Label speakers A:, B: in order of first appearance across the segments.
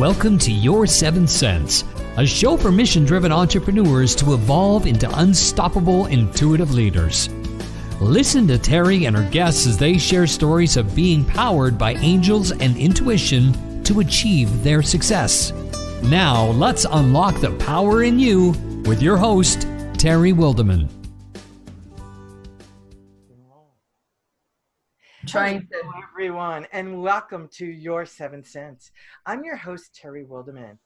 A: Welcome to Your Seventh Sense, a show for mission-driven entrepreneurs to evolve into unstoppable, intuitive leaders. Listen to Terry and her guests as they share stories of being powered by angels and intuition to achieve their success. Now, let's unlock the power in you with your host, Terry Wildeman.
B: Hello, everyone, and welcome to Your Seventh Sense. I'm your host, Terry Wildeman,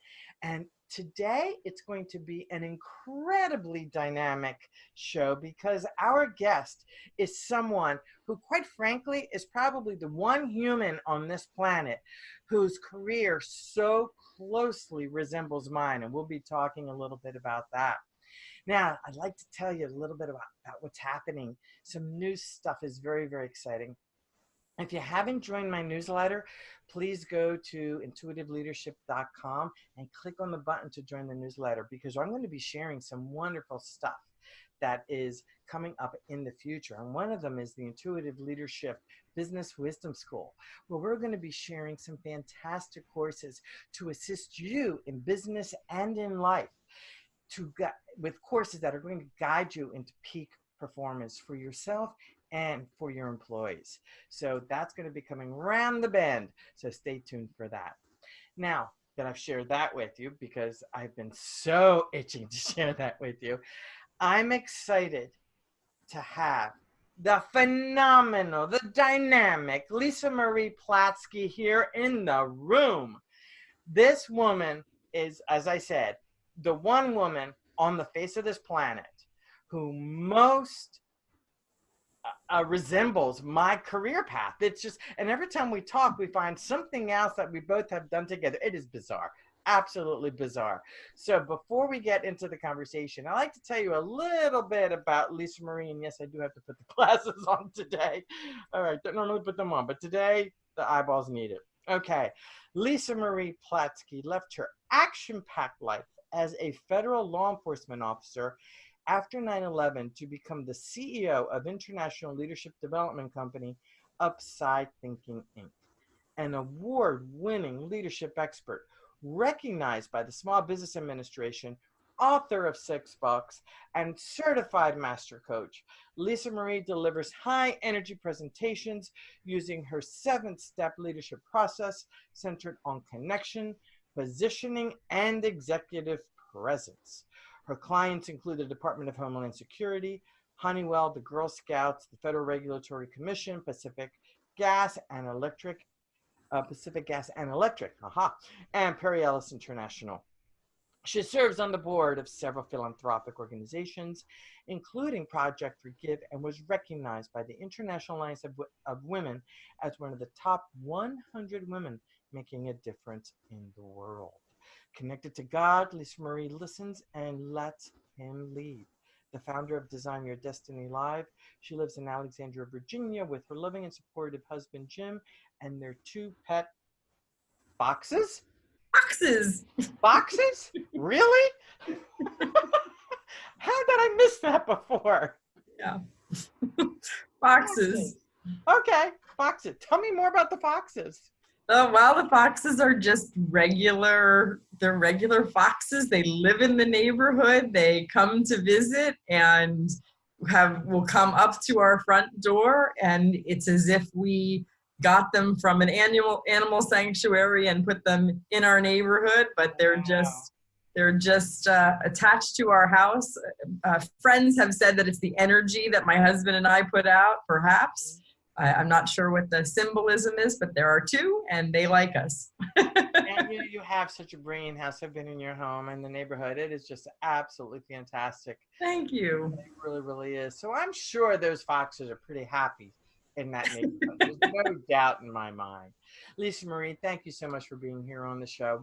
B: and today it's going to be an incredibly dynamic show because our guest is someone who, quite frankly, is probably the one human on this planet whose career so closely resembles mine, and we'll be talking a little bit about that. Now, I'd like to tell you a little bit about what's happening. Some new stuff is very, very exciting. If you haven't joined my newsletter, please go to intuitiveleadership.com and click on the button to join the newsletter, because I'm going to be sharing some wonderful stuff that is coming up in the future. And one of them is the Intuitive Leadership Business Wisdom School, where we're going to be sharing some fantastic courses to assist you in business and in life, with courses that are going to guide you into peak performance for yourself and for your employees. So that's going to be coming round the bend. So stay tuned for that. Now that I've shared that with you, because I've been so itching to share that with you, I'm excited to have the phenomenal, the dynamic Lisa Marie Platsky here in the room. This woman is, as I said, the one woman on the face of this planet who most resembles my career path. It's just, and every time we talk, we find something else that we both have done together. It is bizarre, absolutely bizarre. So before we get into the conversation, I'd like to tell you a little bit about Lisa Marie. And yes, I do have to put the glasses on today. All right, don't normally put them on, but today the eyeballs need it. Okay, Lisa Marie Platsky left her action-packed life as a federal law enforcement officer after 9/11 to become the CEO of international leadership development company Upside Thinking Inc., an award-winning leadership expert recognized by the Small Business Administration, author of 6 books, and certified master coach. Lisa Marie delivers high-energy presentations using her 7-step leadership process centered on connection, positioning, and executive presence. Her clients include the Department of Homeland Security, Honeywell, the Girl Scouts, the Federal Regulatory Commission, Pacific Gas and Electric, and Perry Ellis International. She serves on the board of several philanthropic organizations, including Project Forgive, and was recognized by the International Alliance of Women as one of the top 100 women making a difference in the world. Connected to God, Lisa Marie listens and lets him lead. The founder of Design Your Destiny Live, she lives in Alexandria, Virginia, with her loving and supportive husband, Jim, and their 2 pet foxes? Foxes? Really? How did I miss that before?
C: Yeah. Foxes.
B: Okay, foxes. Tell me more about the foxes.
C: Oh, well, the foxes are just regular foxes. They live in the neighborhood. They come to visit and will come up to our front door, and it's as if we got them from an animal sanctuary and put them in our neighborhood, but they're just attached to our house. Friends have said that it's the energy that my husband and I put out, perhaps. I'm not sure what the symbolism is, but there are 2, and they like us.
B: And you have such a brilliant house. I've been in your home and the neighborhood. It is just absolutely fantastic.
C: Thank you.
B: It really, really is. So I'm sure those foxes are pretty happy in that neighborhood. There's no doubt in my mind. Lisa Marie, thank you so much for being here on the show.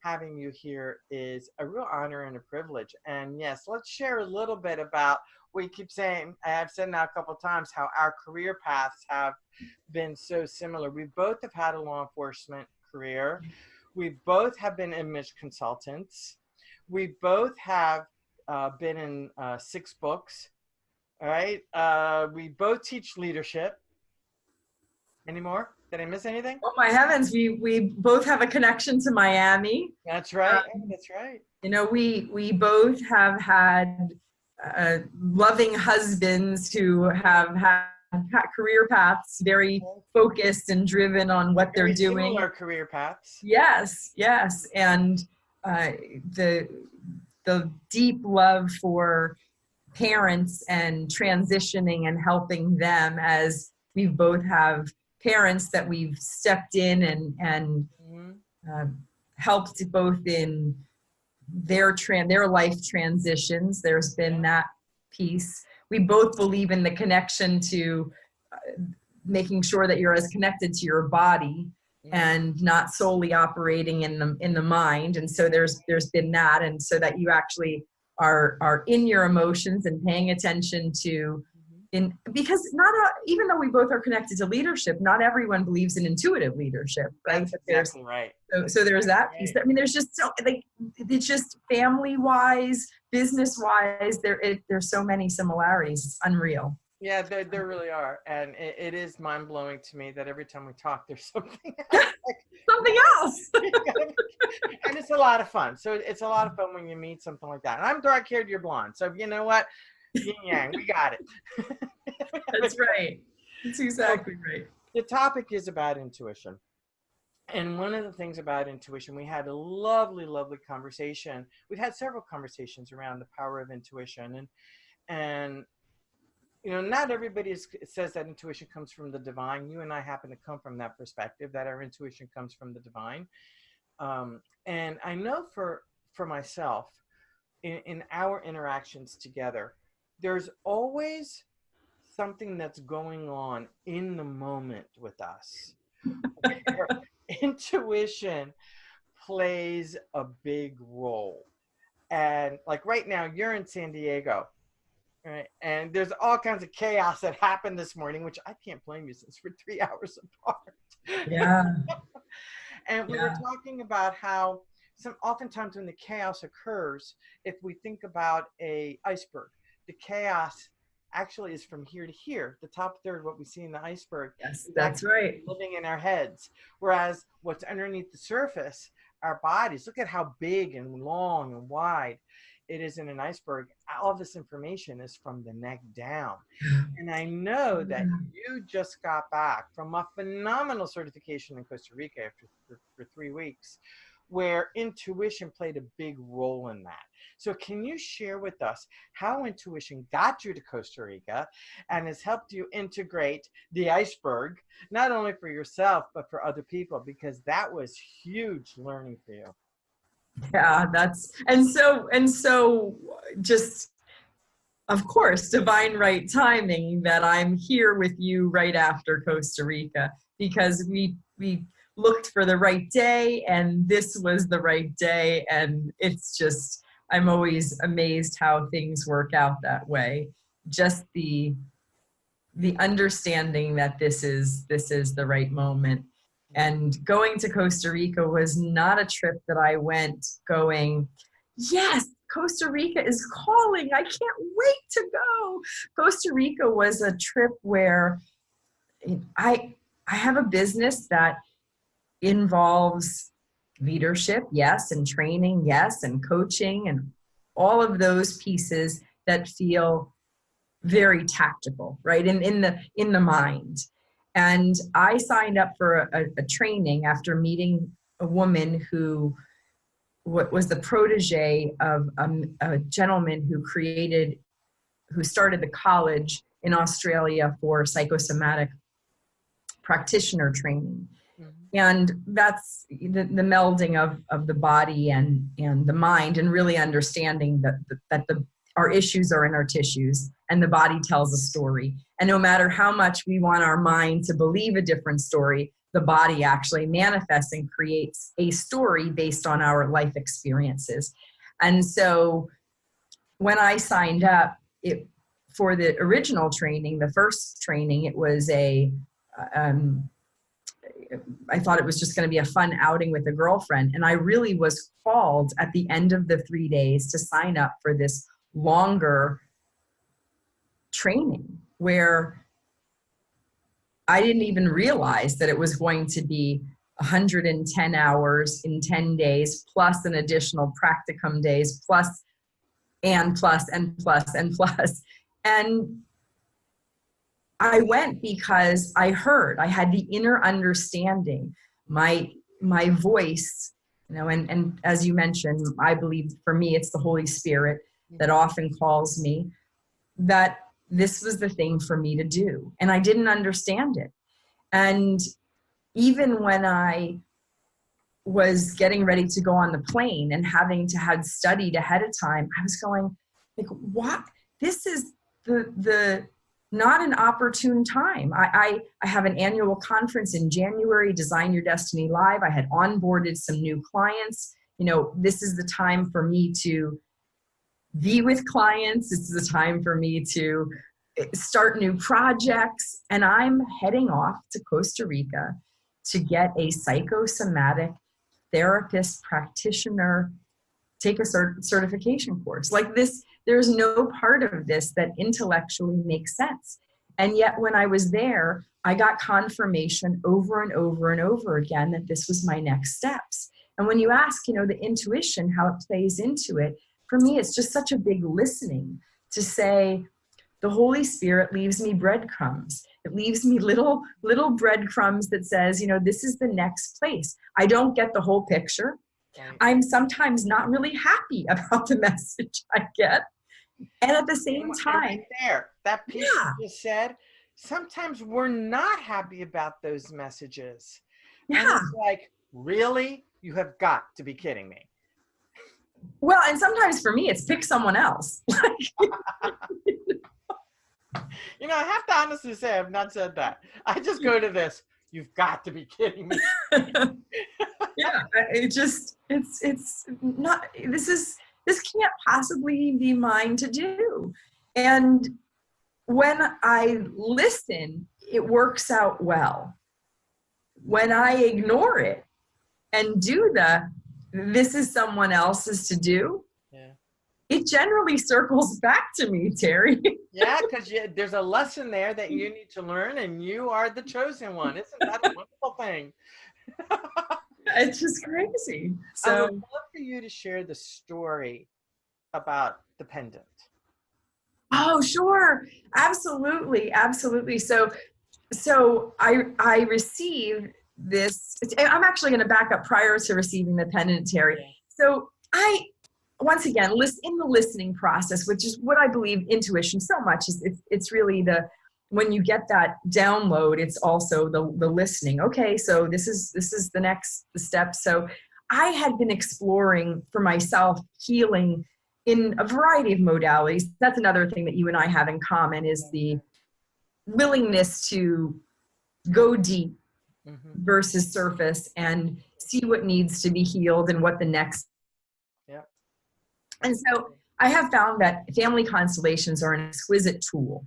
B: Having you here is a real honor and a privilege. And yes, let's share a little bit about, we keep saying, I have said now a couple of times, how our career paths have been so similar. We both have had a law enforcement career. We both have been image consultants. We both have been in 6 books. All right. We both teach leadership. Any more? Did I miss anything?
C: Oh my heavens, we both have a connection to Miami.
B: That's right. That's right.
C: You know, we both have had loving husbands who have had career paths very focused and driven on what they're doing.
B: Similar career paths.
C: Yes, yes, and the deep love for parents and transitioning and helping them, as we both have parents that we've stepped in and helped both in their life transitions. There's been that piece. We both believe in the connection to making sure that you're as connected to your body and not solely operating in the mind. And so there's been that, and so that you actually are in your emotions and paying attention to because even though we both are connected to leadership, not everyone believes in intuitive leadership, right?
B: That's exactly right.
C: So there's that piece. I mean, there's just it's just family wise, business wise, there's so many similarities. It's unreal.
B: Yeah, there really are. And it is mind blowing to me that every time we talk, there's something else.
C: Something else.
B: And it's a lot of fun. So it's a lot of fun when you meet something like that. And I'm dark haired, you're blonde. So you know what? Yin yang, we got it.
C: That's right. That's exactly right.
B: The topic is about intuition. And one of the things about intuition, we had a lovely, lovely conversation. We've had several conversations around the power of intuition. And you know, not everybody says that intuition comes from the divine. You and I happen to come from that perspective, that our intuition comes from the divine. And I know for myself, in our interactions together, there's always something that's going on in the moment with us. Intuition plays a big role. And like right now, you're in San Diego, right? And there's all kinds of chaos that happened this morning, which I can't blame you since we're 3 hours apart.
C: Yeah.
B: And we were talking about how oftentimes when the chaos occurs, if we think about a iceberg, the chaos actually is from here to here. The top third, what we see in the iceberg,
C: yes, that's right,
B: living in our heads. Whereas what's underneath the surface, our bodies, look at how big and long and wide it is in an iceberg. All this information is from the neck down. And I know that you just got back from a phenomenal certification in Costa Rica for 3 weeks, where intuition played a big role in that. So can you share with us how intuition got you to Costa Rica and has helped you integrate the iceberg, not only for yourself, but for other people, because that was huge learning for you.
C: Yeah, and so just, of course, divine right timing that I'm here with you right after Costa Rica, because we looked for the right day, and this was the right day. And it's just, I'm always amazed how things work out that way. Just the understanding that this is the right moment. And going to Costa Rica was not a trip that I went going, yes, Costa Rica is calling, I can't wait to go. Costa Rica was a trip where I have a business that involves leadership, yes, and training, yes, and coaching, and all of those pieces that feel very tactical, right, in the mind. And I signed up for a training after meeting a woman who was the protege of a gentleman who started the college in Australia for psychosomatic practitioner training. And that's the melding of the body and the mind, and really understanding that our issues are in our tissues and the body tells a story. And no matter how much we want our mind to believe a different story, the body actually manifests and creates a story based on our life experiences. And so when I signed up for the original training, the first training, it was I thought it was just going to be a fun outing with a girlfriend. And I really was called at the end of the 3 days to sign up for this longer training where I didn't even realize that it was going to be 110 hours in 10 days, plus an additional practicum days, plus and plus and plus and plus. And I went because I heard, I had the inner understanding, my voice, you know, and as you mentioned, I believe for me, it's the Holy Spirit that often calls me, that this was the thing for me to do. And I didn't understand it. And even when I was getting ready to go on the plane and having to have studied ahead of time, I was going like, what? This is the not an opportune time. I have an annual conference in January, Design Your Destiny Live. I had onboarded some new clients. You know, this is the time for me to be with clients. This is the time for me to start new projects. And I'm heading off to Costa Rica to get a psychosomatic therapist practitioner, take a certification course. Like this, there's no part of this that intellectually makes sense. And yet when I was there, I got confirmation over and over and over again that this was my next steps. And when you ask, you know, the intuition, how it plays into it, for me, it's just such a big listening to say, the Holy Spirit leaves me breadcrumbs. It leaves me little breadcrumbs that says, you know, this is the next place. I don't get the whole picture. Right. I'm sometimes not really happy about the message I get. And at the same time,
B: right there, that piece you just said, sometimes we're not happy about those messages.
C: Yeah.
B: And it's like, really? You have got to be kidding me.
C: Well, and sometimes for me, it's pick someone else.
B: You know, I have to honestly say I've not said that. I just go to this, you've got to be kidding me.
C: Yeah, it's not, this can't possibly be mine to do. And when I listen, it works out well. When I ignore it and do this is someone else's to do, it generally circles back to me, Terry.
B: Yeah, because there's a lesson there that you need to learn, and you are the chosen one. Isn't that a wonderful thing?
C: It's just crazy. So
B: I would love for you to share the story about the pendant.
C: Oh, sure. Absolutely. Absolutely. So I received this. I'm actually going to back up prior to receiving the pendant, Terry. So once again, in the listening process, which is what I believe intuition so much is, it's really when you get that download, it's also the listening. Okay, so this is the next step. So I had been exploring for myself healing in a variety of modalities. That's another thing that you and I have in common is the willingness to go deep versus surface and see what needs to be healed and what the next. And so I have found that family constellations are an exquisite tool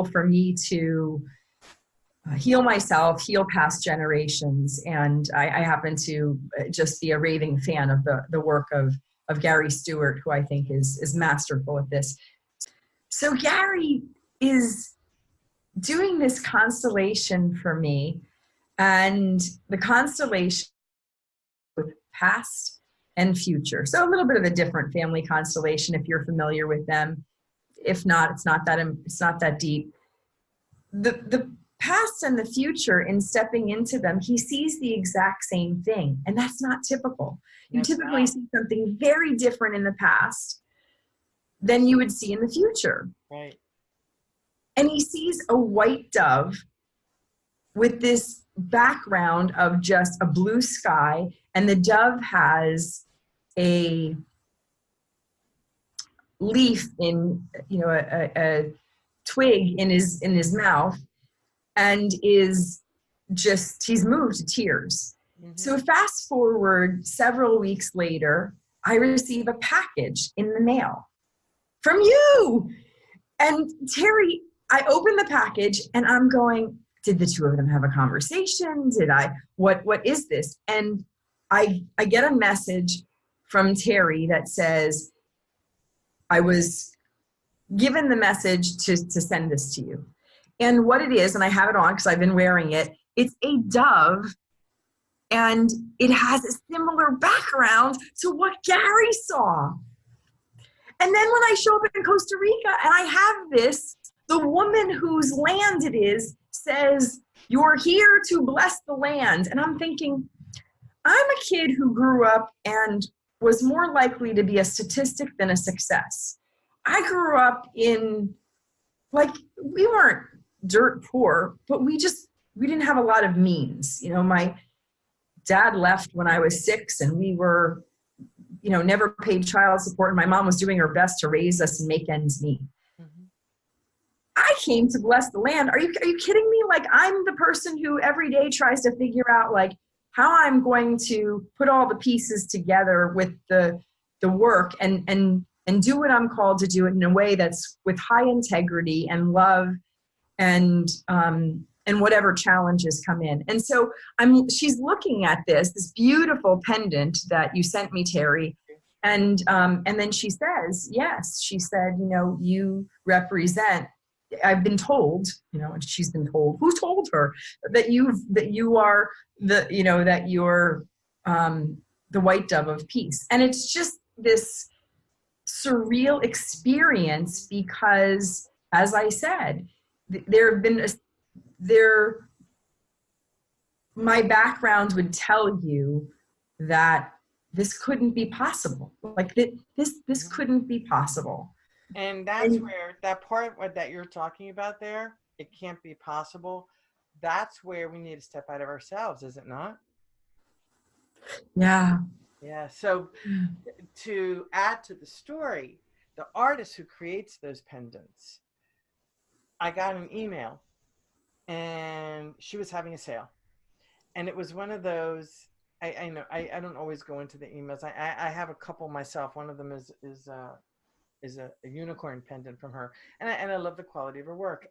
C: for me to heal myself, heal past generations. And I happen to just be a raving fan of the work of Gary Stewart, who I think is masterful at this. So Gary is doing this constellation for me, and the constellation with past and future. So a little bit of a different family constellation if you're familiar with them. If not, it's not that deep. The past and the future, in stepping into them, he sees the exact same thing, and that's not typical. You typically see something very different in the past than you would see in the future.
B: Right.
C: And he sees a white dove with this background of just a blue sky, and the dove has a leaf in, a twig in his mouth, and he's moved to tears. So fast forward several weeks later, I receive a package in the mail from you. And Terry, I open the package and I'm going, did the two of them have a conversation? What is this? And I get a message from Terry that says, I was given the message to send this to you. And what it is, and I have it on because I've been wearing it, it's a dove, and it has a similar background to what Gary saw. And then when I show up in Costa Rica and I have this, the woman whose land it is says, "You're here to bless the land." And I'm thinking, I'm a kid who grew up and was more likely to be a statistic than a success. I grew up in, like, we weren't dirt poor, but we didn't have a lot of means. You know, my dad left when I was 6, and we were, you know, never paid child support, and my mom was doing her best to raise us and make ends meet. Mm-hmm. I came to bless the land. Are you kidding me? Like, I'm the person who every day tries to figure out, like, how I'm going to put all the pieces together with the work and do what I'm called to do it in a way that's with high integrity and love and whatever challenges come in. And so she's looking at this beautiful pendant that you sent me, Terry. And then she says, yes, she said, you know, you represent, I've been told, you know, and she's been told, who told her that you are the, you know, that you're the white dove of peace. And it's just this surreal experience because, as I said, my background would tell you that this couldn't be possible. Like this couldn't be possible.
B: And that's where that part that you're talking about there, it can't be possible. That's where we need to step out of ourselves, is it not?
C: Yeah.
B: Yeah. So to add to the story, the artist who creates those pendants, I got an email and she was having a sale. And it was one of those, I know, I don't always go into the emails. I have a couple myself. One of them is a unicorn pendant from her. And I love the quality of her work.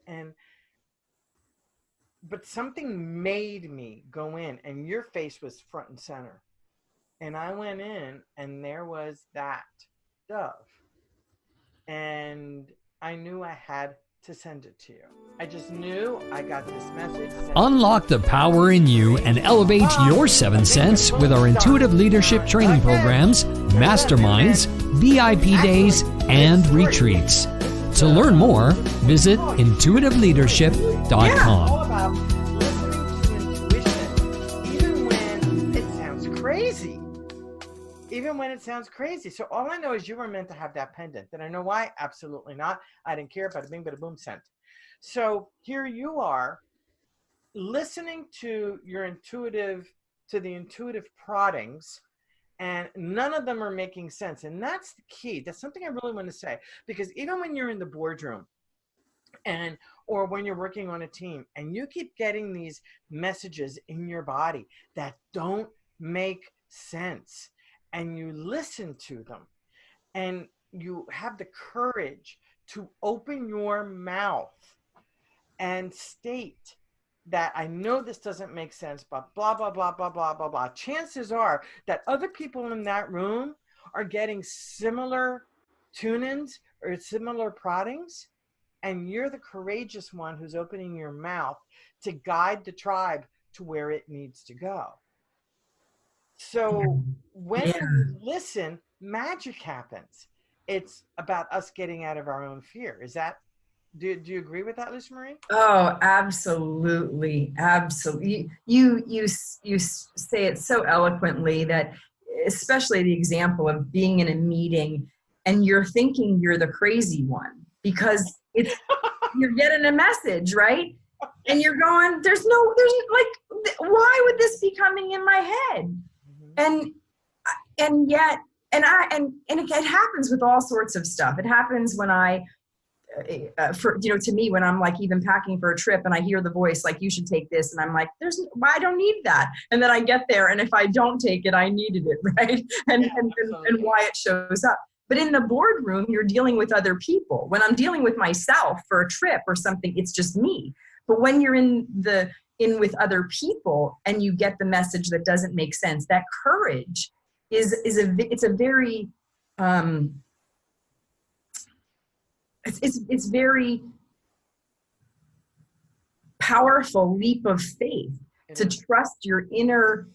B: But something made me go in, and your face was front and center. And I went in, and there was that dove. And I knew I had to send it to you. I just knew I got this message.
A: Unlock the power in you and elevate your 7 cents with our intuitive leadership training programs, masterminds, VIP days, and retreats. To learn more, visit intuitiveleadership.com.
B: All about listening to intuition, even when it sounds crazy. Even when it sounds crazy. So all I know is you were meant to have that pendant. Did I know why? Absolutely not. I didn't care. Bada bing, bada boom, sent. So here you are listening to the intuitive proddings, and none of them are making sense. And that's the key. That's something I really want to say, because even when you're in the boardroom or when you're working on a team and you keep getting these messages in your body that don't make sense, and you listen to them and you have the courage to open your mouth and state that I know this doesn't make sense, but blah, blah, blah, blah, blah, blah, blah. Chances are that other people in that room are getting similar tune-ins or similar proddings, and you're the courageous one who's opening your mouth to guide the tribe to where it needs to go. So when you listen, magic happens. It's about us getting out of our own fear. Is that, do you agree with that, Luce Marie?
C: Oh, absolutely. Absolutely. You say it so eloquently that, especially the example of being in a meeting and you're thinking you're the crazy one because you're getting a message, right? And you're going, there's why would this be coming in my head? And yet, and it happens with all sorts of stuff. It happens when to me, when I'm like even packing for a trip and I hear the voice, like, you should take this. And I'm like, I don't need that. And then I get there. And if I don't take it, I needed it. Right. And why it shows up. But in the boardroom, you're dealing with other people. When I'm dealing with myself for a trip or something, it's just me. But when you're in with other people and you get the message that doesn't make sense, that courage it's very powerful leap of faith to trust your inner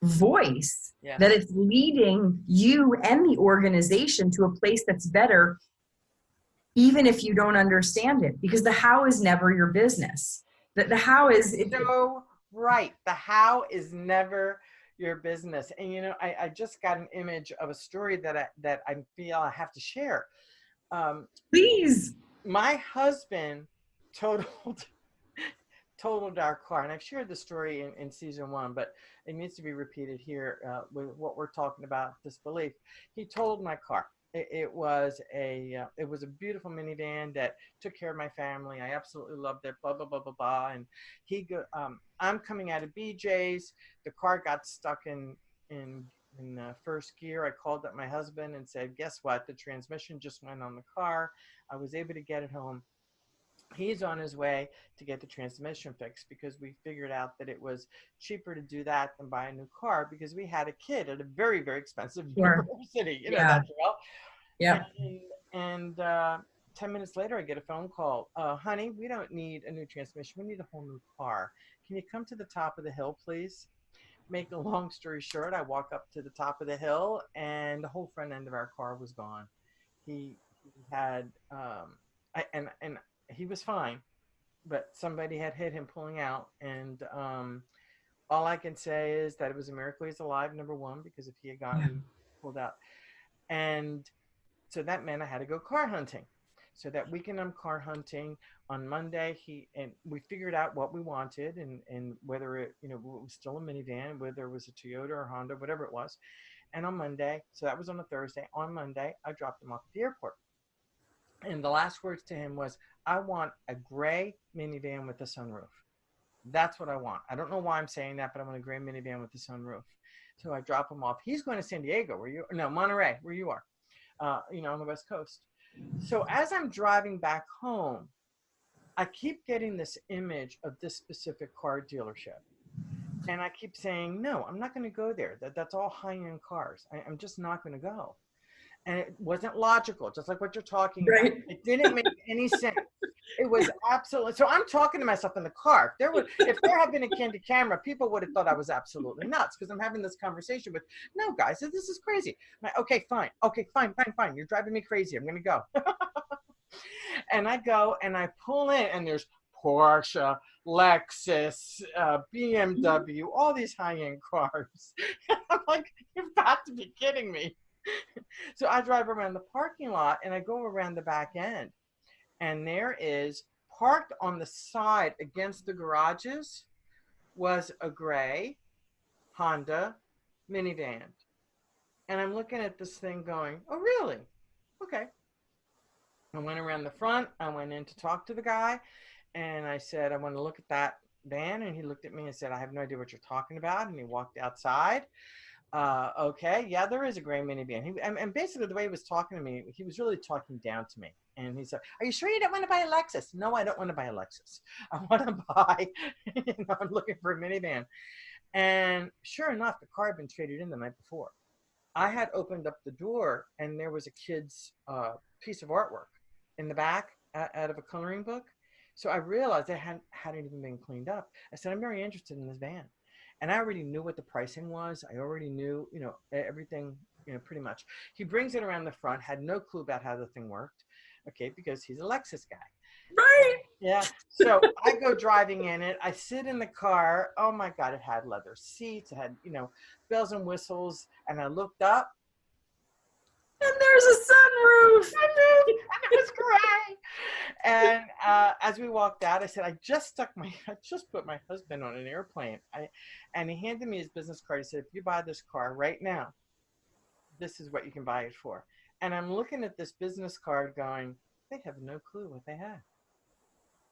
C: voice, that it's leading you and the organization to a place that's better, even if you don't understand it, because the how is never your business. The how is
B: so right. The how is never your business. And you know, I just got an image of a story that I feel I have to share.
C: Please.
B: My husband totaled our car, and I've shared the story in season 1, but it needs to be repeated here with what we're talking about, disbelief. He totaled my car. It was a beautiful minivan that took care of my family. I absolutely loved it. Blah blah blah blah blah. And I'm coming out of BJ's. The car got stuck in first gear. I called up my husband and said, "Guess what? The transmission just went on the car." I was able to get it home. He's on his way to get the transmission fixed because we figured out that it was cheaper to do that than buy a new car because we had a kid at a very, very expensive university. You know that well.
C: Yeah.
B: And 10 minutes later, I get a phone call. Honey, we don't need a new transmission. We need a whole new car. Can you come to the top of the hill, please? Make a long story short, I walk up to the top of the hill, and the whole front end of our car was gone. He had, and he was fine, but somebody had hit him pulling out. And all I can say is that it was a miracle he's alive, number one, because if he had gotten pulled out. And so that meant I had to go car hunting. So that weekend I'm car hunting. On Monday, we figured out what we wanted and whether it was still a minivan, whether it was a Toyota or Honda, whatever it was. And on Monday, so that was on a Thursday, on Monday, I dropped him off at the airport. And the last words to him was, I want a gray minivan with a sunroof. That's what I want. I don't know why I'm saying that, but I want a gray minivan with a sunroof. So I drop him off. He's going to San Diego, Monterey, where you are, on the West Coast. So as I'm driving back home, I keep getting this image of this specific car dealership. And I keep saying, no, I'm not going to go there. That's all high-end cars. I'm just not going to go. And it wasn't logical, just like what you're talking about. It didn't make any sense. It was absolutely. So I'm talking to myself in the car. If there had been a candid camera, people would have thought I was absolutely nuts because I'm having this conversation with, no, guys, this is crazy. I'm like, okay, fine. You're driving me crazy. I'm going to go. And I go and I pull in, and there's Porsche, Lexus, BMW, all these high-end cars. I'm like, you've got to be kidding me. So I drive around the parking lot and I go around the back end, and there is parked on the side against the garages was a gray Honda minivan. And I'm looking at this thing going, oh, really? Okay. I went around the front. I went in to talk to the guy, and I said, I want to look at that van. And he looked at me and said, I have no idea what you're talking about. And he walked outside. Okay, yeah, there is a gray minivan. And basically the way he was talking to me, he was really talking down to me. And he said, are you sure you don't want to buy a Lexus? No, I don't want to buy a Lexus. I want to buy, I'm looking for a minivan. And sure enough, the car had been traded in the night before. I had opened up the door, and there was a kid's piece of artwork in the back out of a coloring book. So I realized it hadn't even been cleaned up. I said, I'm very interested in this van. And I already knew what the pricing was. I already knew, everything, pretty much. He brings it around the front, had no clue about how the thing worked. Okay, because he's a Lexus guy.
C: Right.
B: Yeah. So I go driving in it. I sit in the car. Oh my God, it had leather seats. It had, bells and whistles. And I looked up.
C: And there's a sunroof.
B: And it was great. And as we walked out, I said, I just put my husband on an airplane. And he handed me his business card. He said, if you buy this car right now, this is what you can buy it for. And I'm looking at this business card going, they have no clue what they have.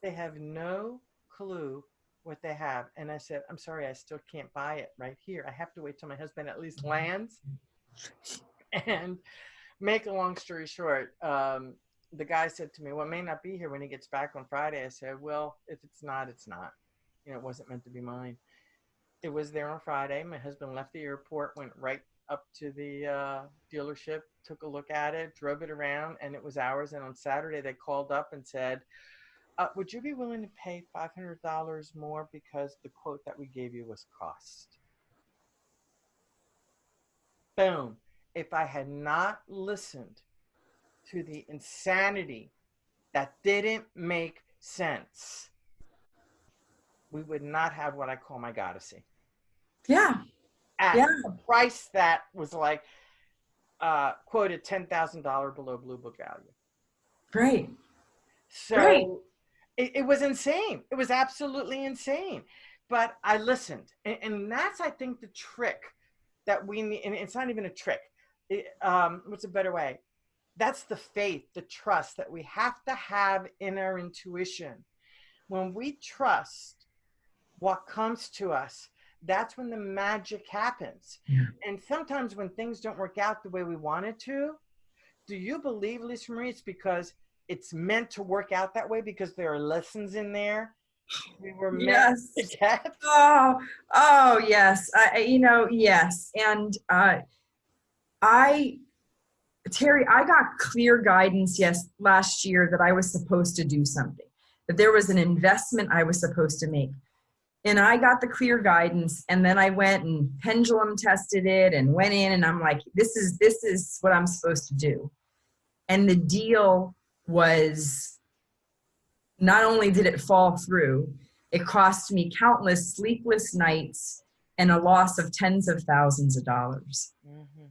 B: They have no clue what they have. And I said, I'm sorry, I still can't buy it right here. I have to wait till my husband at least lands. And make a long story short, the guy said to me, well, it may not be here when he gets back on Friday. I said, well, if it's not, it's not. It wasn't meant to be mine. It was there on Friday. My husband left the airport, went right up to the dealership, took a look at it, drove it around, and it was ours. And on Saturday, they called up and said, would you be willing to pay $500 more because the quote that we gave you was cost? Boom. If I had not listened to the insanity that didn't make sense, we would not have what I call my Goddessy.
C: Yeah.
B: At
C: Yeah.
B: a price that was like quoted $10,000 below Blue Book value.
C: Right.
B: So
C: Right.
B: it was insane. It was absolutely insane. But I listened. And that's, I think, the trick that we need. And it's not even a trick. What's a better way? That's the faith, the trust that we have to have in our intuition. When we trust what comes to us, that's when the magic happens.
C: Yeah.
B: And sometimes when things don't work out the way we want it to, do you believe, Lisa Marie, it's because it's meant to work out that way, because there are lessons in there we were meant to get?
C: Oh, yes. Yes. And Terry, I got clear guidance, last year that I was supposed to do something, that there was an investment I was supposed to make. And I got the clear guidance, and then I went and pendulum tested it and went in, and I'm like, this is what I'm supposed to do. And the deal was, not only did it fall through, it cost me countless sleepless nights and a loss of tens of thousands of dollars.
B: Mm-hmm.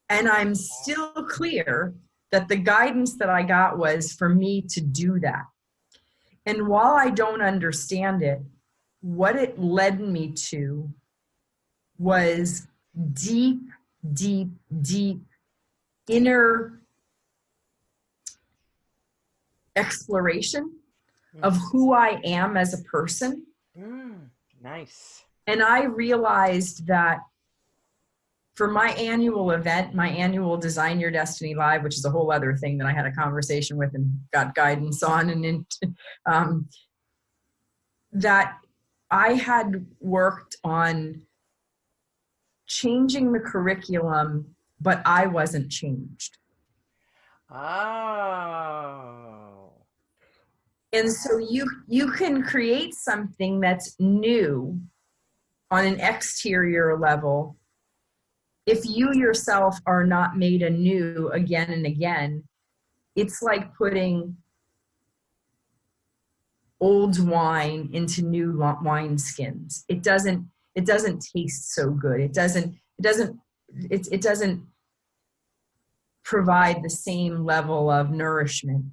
C: And I'm still clear that the guidance that I got was for me to do that. And while I don't understand it, what it led me to was deep, deep, deep inner exploration of who I am as a person.
B: Nice.
C: And I realized that for my annual event, my annual Design Your Destiny Live, which is a whole other thing that I had a conversation with and got guidance on, and that I had worked on changing the curriculum, but I wasn't changed.
B: Oh.
C: And so you can create something that's new on an exterior level. If you yourself are not made anew again and again, it's like putting old wine into new wine skins. It doesn't taste so good. It doesn't provide the same level of nourishment.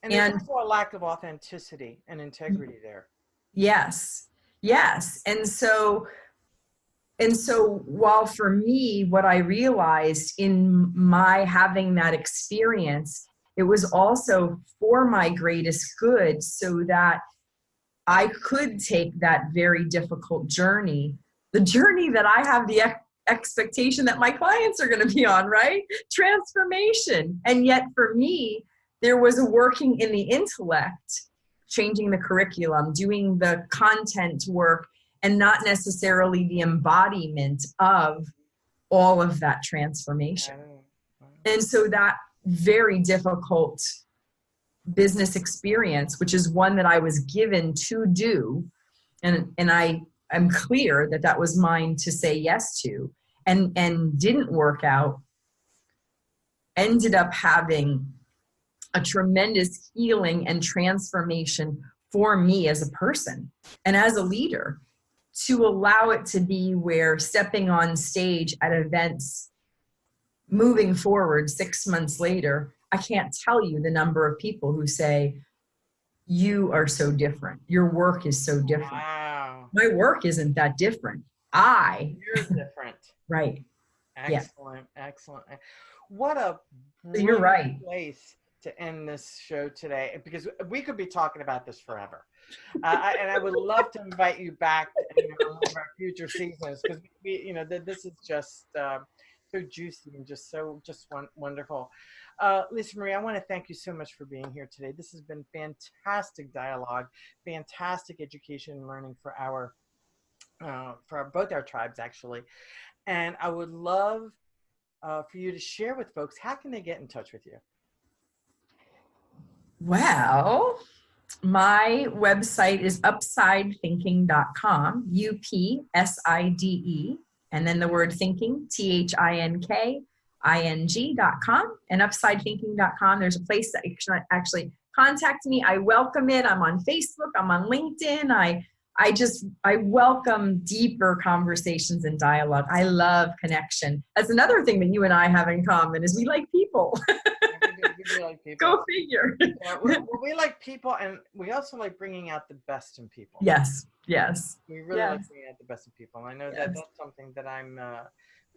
B: And there's also a lack of authenticity and integrity there.
C: Yes. And so while for me, what I realized in my having that experience, it was also for my greatest good, so that I could take that very difficult journey, the journey that I have the expectation that my clients are going to be on, right? Transformation. And yet for me, there was a working in the intellect, changing the curriculum, doing the content work, and not necessarily the embodiment of all of that transformation. And so that very difficult business experience, which is one that I was given to do, and I'm clear that that was mine to say yes to, and didn't work out, ended up having a tremendous healing and transformation for me as a person and as a leader, to allow it to be where stepping on stage at events, moving forward 6 months later, I can't tell you the number of people who say, you are so different. Your work is so different.
B: Wow.
C: My work isn't that different.
B: You're different.
C: Right.
B: Excellent.
C: Yeah.
B: Excellent. What a
C: You're right.
B: place to end this show today, because we could be talking about this forever. And I would love to invite you back in one of our future seasons, because this is just so juicy and just wonderful. Lisa Marie, I want to thank you so much for being here today. This has been fantastic dialogue, fantastic education and learning for both our tribes, actually. And I would love for you to share with folks, how can they get in touch with you?
C: Well, my website is upsidethinking.com, UPSIDE, and then the word thinking, THINKING.com, and upsidethinking.com. There's a place that you can actually contact me. I welcome it. I'm on Facebook. I'm on LinkedIn. I welcome deeper conversations and dialogue. I love connection. That's another thing that you and I have in common is we like people.
B: We do like people.
C: Go figure.
B: Yeah, we like people, and we also like bringing out the best in people.
C: Yes.
B: We really like bringing out the best in people. I know that that's something that I'm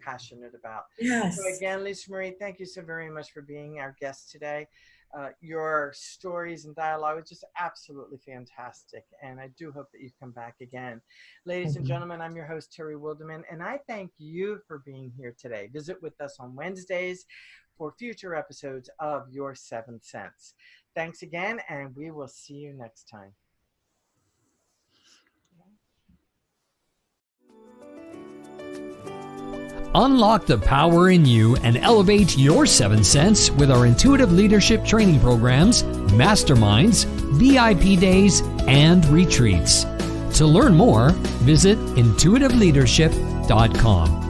B: passionate about.
C: Yes.
B: So again, Lisa Marie, thank you so very much for being our guest today. Your stories and dialogue was just absolutely fantastic, and I do hope that you come back again. Ladies and gentlemen, I'm your host, Terry Wilderman, and I thank you for being here today. Visit with us on Wednesdays for future episodes of Your Seventh Sense. Thanks again, and we will see you next time.
A: Unlock the power in you and elevate your seventh sense with our intuitive leadership training programs, masterminds, VIP days, and retreats. To learn more, visit intuitiveleadership.com.